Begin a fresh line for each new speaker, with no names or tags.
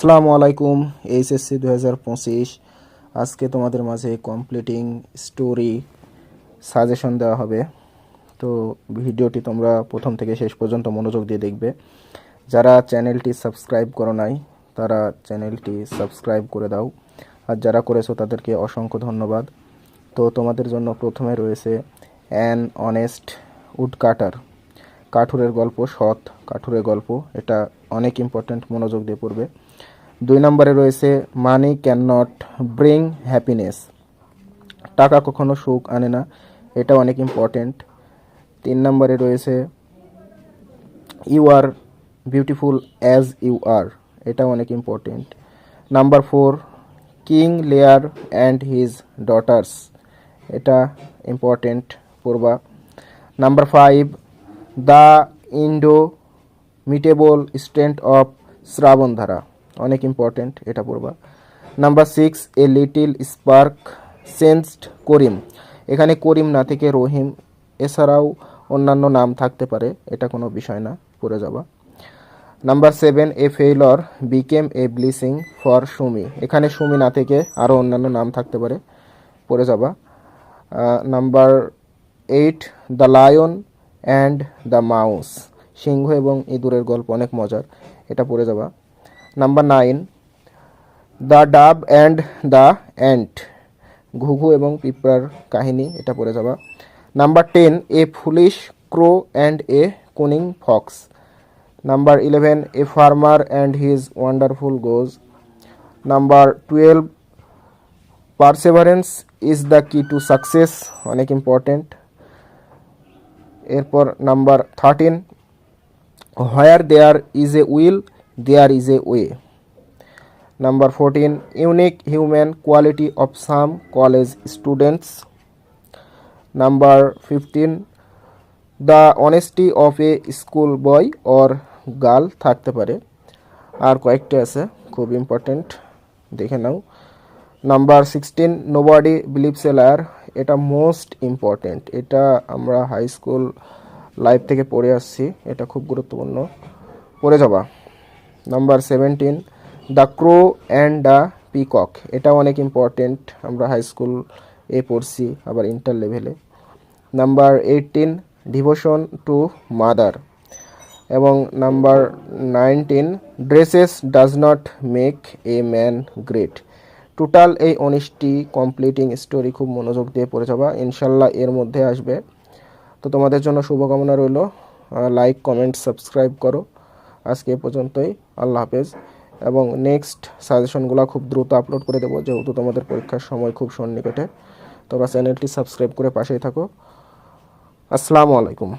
আসসালামু আলাইকুম। এইচএসসি 2025 আজকে তোমাদের মাঝে কমপ্লিটিং স্টোরি সাজেশন দেওয়া হবে। তো ভিডিওটি তোমরা প্রথম থেকে শেষ পর্যন্ত মনোযোগ দিয়ে দেখবে। যারা চ্যানেলটি সাবস্ক্রাইব করো নাই তারা চ্যানেলটি সাবস্ক্রাইব করে দাও, আর যারা করেছো তাদেরকে অসংখ্য ধন্যবাদ। তো তোমাদের জন্য প্রথমে রয়েছে অ্যান অনেস্ট উড কাটার, কাঠুরের গল্প, সৎ কাঠুরের গল্প। এটা অনেক ইম্পর্ট্যান্ট, মনোযোগ দিয়ে পড়বে। 2 নম্বরে রয়েছে money can not bring happiness, টাকা কখনো সুখ আনে না। এটা অনেক ইম্পর্ট্যান্ট। 3 নম্বরে রয়েছে you are beautiful as you are, এটা অনেক important. Number 4 King Lear and his daughters, এটা ইম্পর্ট্যান্ট, পড়বা। Number 5 the indomitable strength of Shrabandhara, অনেক ইম্পর্ট্যান্ট, এটা পড়বা। Number 6 a little spark sensed Karim, এখানে করিম না থেকে রহিম, এছাড়াও অন্যান্য নাম থাকতে পারে, এটা কোনো বিষয় না, পড়ে যাবা। Number 7 a failure became a blessing for Sumi, এখানে সুমি না থেকে আরও অন্যান্য নাম থাকতে পারে, পড়ে যাবা। Number 8 the lion and the mouse, সিংহ এবং ইঁদুরের গল্প অনেক মজার, এটা পড়ে যাবা। Number 9 the dove and the ant, ঘুঘু এবং পিঁপড়ার কাহিনী, এটা পড়ে যাবা। Number 10 a foolish crow and a cunning fox. Number 11 a farmer and his wonderful goose. Number 12 perseverance is the key to success, অনেক ইম্পর্টেন্ট। এরপর number 13 where there is a will there is a way. Number 14 unique human quality of some college students. Number 15 the honesty of a school boy or girl, থাকতে পারে, আর কয়েকটা আছে খুব important, দেখে নাও। Number 16 nobody believes a liar, এটা most important, এটা আমরা হাই স্কুল লাইফ থেকে পড়ে আসছি, এটা খুব গুরুত্বপূর্ণ, পড়ে যাবা। Number 17 the crow and the peacock, এটা অনেক ইম্পর্টেন্ট, আমরা হাই স্কুল এ পড়ছি, আবার ইন্টার লেভেলে। নাম্বার 18 ডিভোশন টু মাদার, এবং number 19 dresses does not make a man great. Total এই 19টি কমপ্লিটিং স্টোরি খুব মনোযোগ দিয়ে পড়ে যাবা, ইনশাল্লাহ এর মধ্যে আসবে। তো তোমাদের জন্য শুভকামনা রইল, লাইক কমেন্ট সাবস্ক্রাইব করো। আজকে এ পর্যন্তই, আল্লাহ হাফেজ। এবং নেক্সট সাজেশনগুলো খুব দ্রুত আপলোড করে দেবো, যেহেতু তোমাদের পরীক্ষার সময় খুব সন্নিকটে। তোমরা চ্যানেলটি সাবস্ক্রাইব করে পাশেই থাকো। আসসালামু আলাইকুম।